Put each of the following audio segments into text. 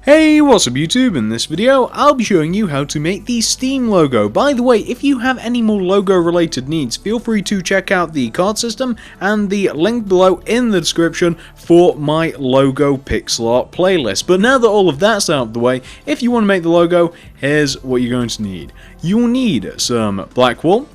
Hey, what's up YouTube? In this video, I'll be showing you how to make the Steam logo. By the way, if you have any more logo related needs, feel free to check out the card system and the link below in the description for my logo pixel art playlist. But now that all of that's out of the way, if you want to make the logo, here's what you're going to need. You'll need some black wool,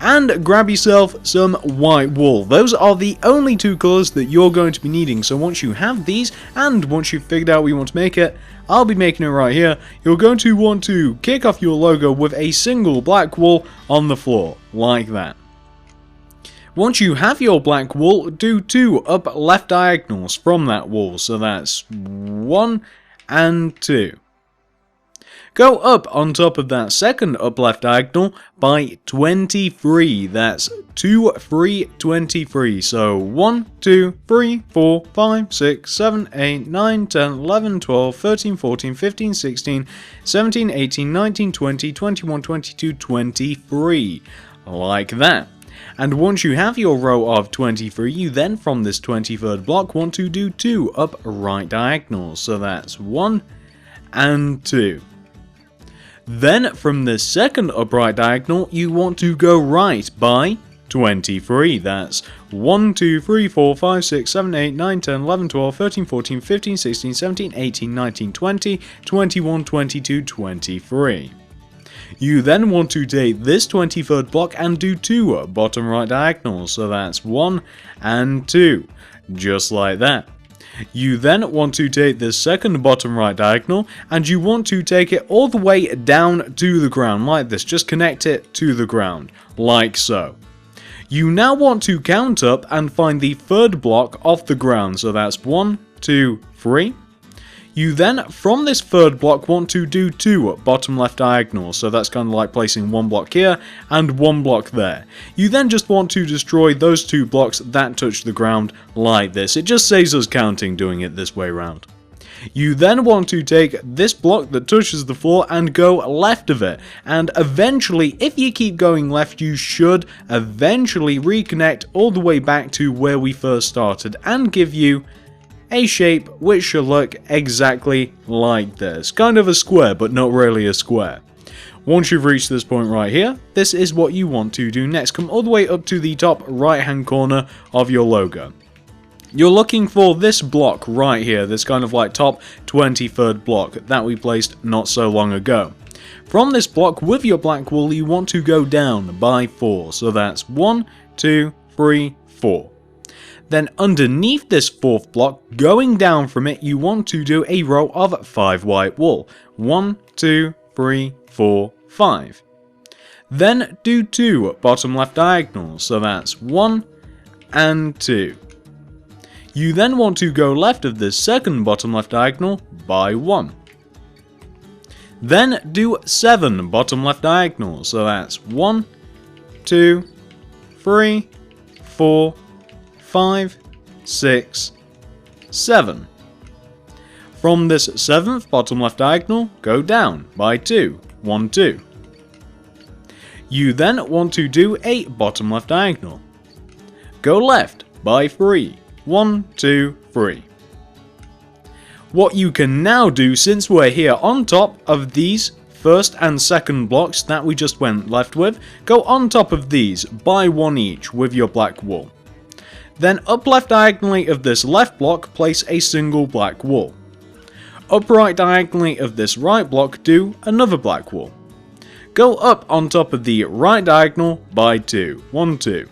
and grab yourself some white wool. Those are the only two colours that you're going to be needing. So once you have these, and once you've figured out what you want to make it, I'll be making it right here. You're going to want to kick off your logo with a single black wool on the floor, like that. Once you have your black wool, do two up left diagonals from that wool. So that's 1 and 2. Go up on top of that second up left diagonal by 23, that's 2, 3, 23, so 1, 2, 3, 4, 5, 6, 7, 8, 9, 10, 11, 12, 13, 14, 15, 16, 17, 18, 19, 20, 21, 22, 23, like that. And once you have your row of 23, you then from this 23rd block want to do 2 up right diagonals, so that's 1 and 2. Then, from the second upright diagonal, you want to go right by 23. That's 1, 2, 3, 4, 5, 6, 7, 8, 9, 10, 11, 12, 13, 14, 15, 16, 17, 18, 19, 20, 21, 22, 23. You then want to take this 23rd block and do 2 bottom right diagonals, so that's 1 and 2, just like that. You then want to take this second bottom right diagonal and you want to take it all the way down to the ground like this. Just connect it to the ground, like so. You now want to count up and find the third block off the ground, so that's 1, 2, 3. You then, from this third block, want to do 2 bottom left diagonals, so that's kind of like placing 1 block here and 1 block there. You then just want to destroy those 2 blocks that touch the ground like this. It just saves us counting doing it this way around. You then want to take this block that touches the floor and go left of it, and eventually, if you keep going left, you should eventually reconnect all the way back to where we first started and give you a shape which should look exactly like this. Kind of a square, but not really a square. Once you've reached this point right here, this is what you want to do next. Come all the way up to the top right hand corner of your logo. You're looking for this block right here, this kind of like top 23rd block that we placed not so long ago. From this block with your black wool, you want to go down by 4, so that's 1, 2, 3, 4. Then underneath this 4th block, going down from it, you want to do a row of 5 white wool. 1, 2, 3, 4, 5. Then do 2 bottom left diagonals, so that's 1 and 2. You then want to go left of this second bottom left diagonal by 1. Then do 7 bottom left diagonals, so that's 1, 2, 3, 4, 5, 6, 7. From this 7th bottom left diagonal, go down by 2, 1, 2. You then want to do a bottom left diagonal. Go left by 3, 1, 2, 3. What you can now do, since we're here on top of these first and second blocks that we just went left with, go on top of these by 1 each with your black wool. Then up left diagonally of this left block, place a single black wool. Up right diagonally of this right block, do another black wool. Go up on top of the right diagonal by 2, 1, 2.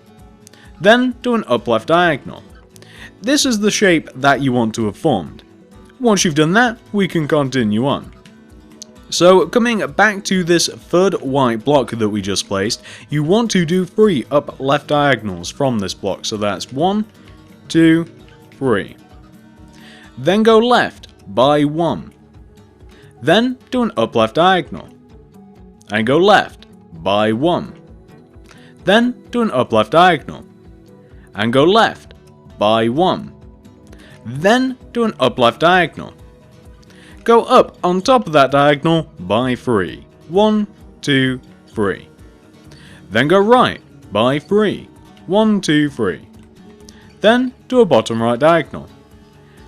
Then do an up left diagonal. This is the shape that you want to have formed. Once you've done that, we can continue on. So coming back to this third white block that we just placed, you want to do 3 up left diagonals from this block, so that's 1, 2, 3. Then go left by 1. Then do an up left diagonal. And go left by 1. Then do an up left diagonal. And go left by 1. Then do an up left diagonal. Go up on top of that diagonal by 3. 1, 2, 3. Then go right by 3. 1, 2, 3. Then do a bottom right diagonal.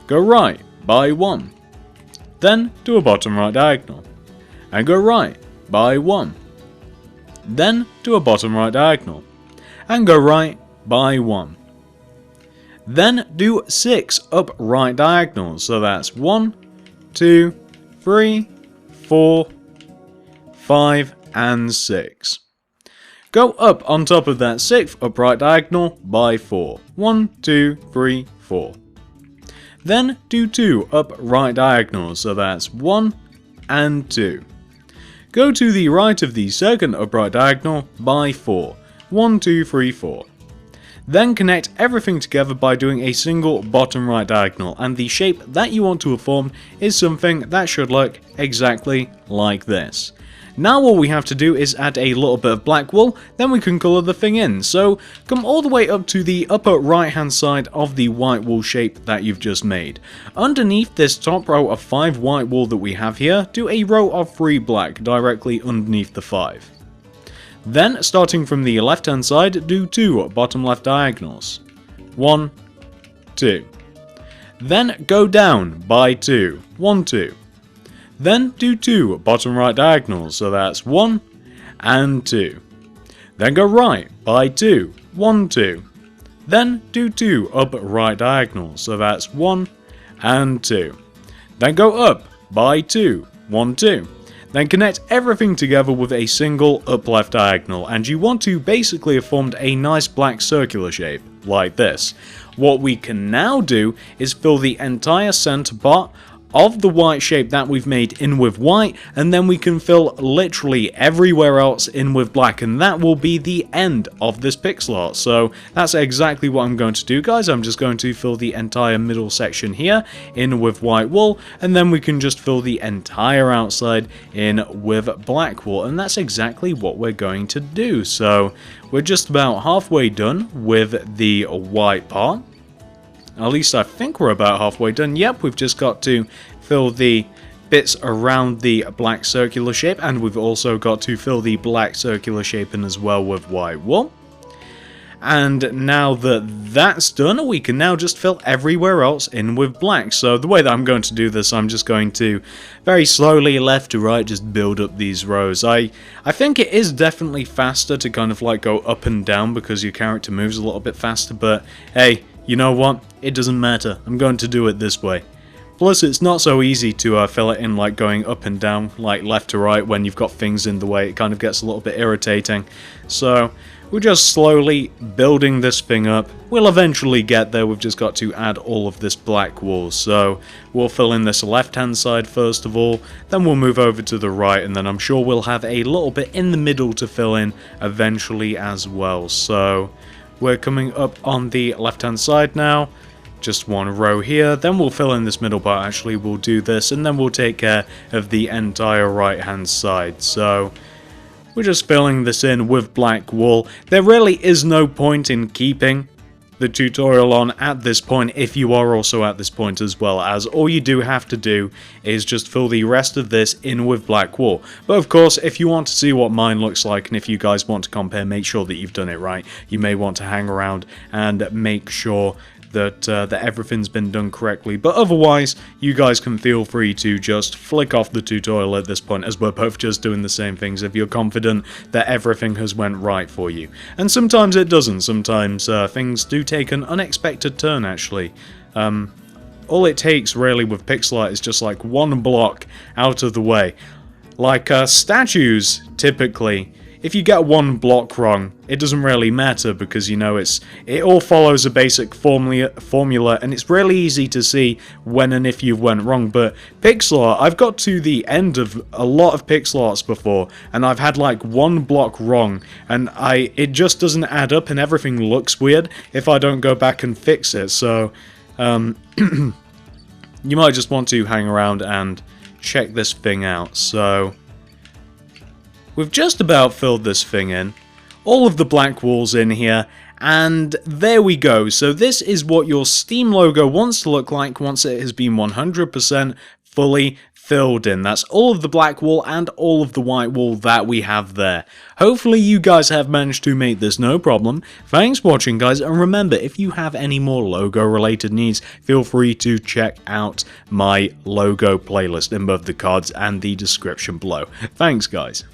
Go right by 1. then do a bottom right diagonal, and go right by 1. Then do a bottom right diagonal, and go right by 1. Then do 6 up right diagonals, so that's 1, 2, 3, 4, 5, and 6. Go up on top of that 6th upright diagonal by 4. 1, 2, 3, 4. Then do 2 up right diagonals, so that's 1 and 2. Go to the right of the second upright diagonal by 4. 1, 2, 3, 4. Then connect everything together by doing a single bottom right diagonal, and the shape that you want to have formed is something that should look exactly like this. Now all we have to do is add a little bit of black wool, then we can colour the thing in. So come all the way up to the upper right hand side of the white wool shape that you've just made. Underneath this top row of 5 white wool that we have here, do a row of 3 black directly underneath the 5. Then starting from the left hand side, do 2 bottom left diagonals. 1, 2. Then go down by 2. 1, 2. Then do 2 bottom right diagonals, so that's 1 and 2. Then go right by 2, 1, 2. Then do 2 up right diagonals, so that's 1 and 2. Then go up by 2, 1, 2. Then connect everything together with a single up left diagonal, and you want to basically have formed a nice black circular shape, like this. What we can now do is fill the entire center part of the white shape that we've made in with white, and then we can fill literally everywhere else in with black, and that will be the end of this pixel art. So that's exactly what I'm going to do, guys. I'm just going to fill the entire middle section here in with white wool, and then we can just fill the entire outside in with black wool, and that's exactly what we're going to do. So we're just about halfway done with the white part. At least I think we're about halfway done. Yep, we've just got to fill the bits around the black circular shape, and we've also got to fill the black circular shape in as well with white wool. And now that that's done, we can now just fill everywhere else in with black. So the way that I'm going to do this, I'm just going to very slowly left to right just build up these rows. I think it is definitely faster to kind of like go up and down because your character moves a little bit faster, but hey, you know what? It doesn't matter. I'm going to do it this way. Plus, it's not so easy to fill it in like going up and down, like left to right when you've got things in the way. It kind of gets a little bit irritating. So we're just slowly building this thing up. We'll eventually get there. We've just got to add all of this black wool. So we'll fill in this left-hand side first of all, then we'll move over to the right, and then I'm sure we'll have a little bit in the middle to fill in eventually as well. So we're coming up on the left-hand side now. Just one row here, then we'll fill in this middle part. Actually, we'll do this, and then we'll take care of the entire right-hand side. So we're just filling this in with black wool. There really is no point in keeping the tutorial on at this point if you are also at this point as well, as all you do have to do is just fill the rest of this in with black wool. But of course, if you want to see what mine looks like, and if you guys want to compare, make sure that you've done it right. You may want to hang around and make sure that everything's been done correctly, but otherwise you guys can feel free to just flick off the tutorial at this point, as we're both just doing the same things if you're confident that everything has went right for you. And sometimes it doesn't. Sometimes things do take an unexpected turn, actually. All it takes really with pixel art is just like one block out of the way. Like statues, typically, if you get one block wrong, it doesn't really matter because, you know, it all follows a basic formula, and it's really easy to see when and if you've went wrong. But pixel art, I've got to the end of a lot of pixel arts before, and I've had like one block wrong, and it just doesn't add up, and everything looks weird if I don't go back and fix it. So you might just want to hang around and check this thing out. So we've just about filled this thing in, all of the black wool's in here, and there we go. So this is what your Steam logo wants to look like once it has been 100% fully filled in. That's all of the black wall and all of the white wall that we have there. Hopefully you guys have managed to make this no problem. Thanks for watching, guys, and remember, if you have any more logo related needs, feel free to check out my logo playlist in both the cards and the description below. Thanks, guys.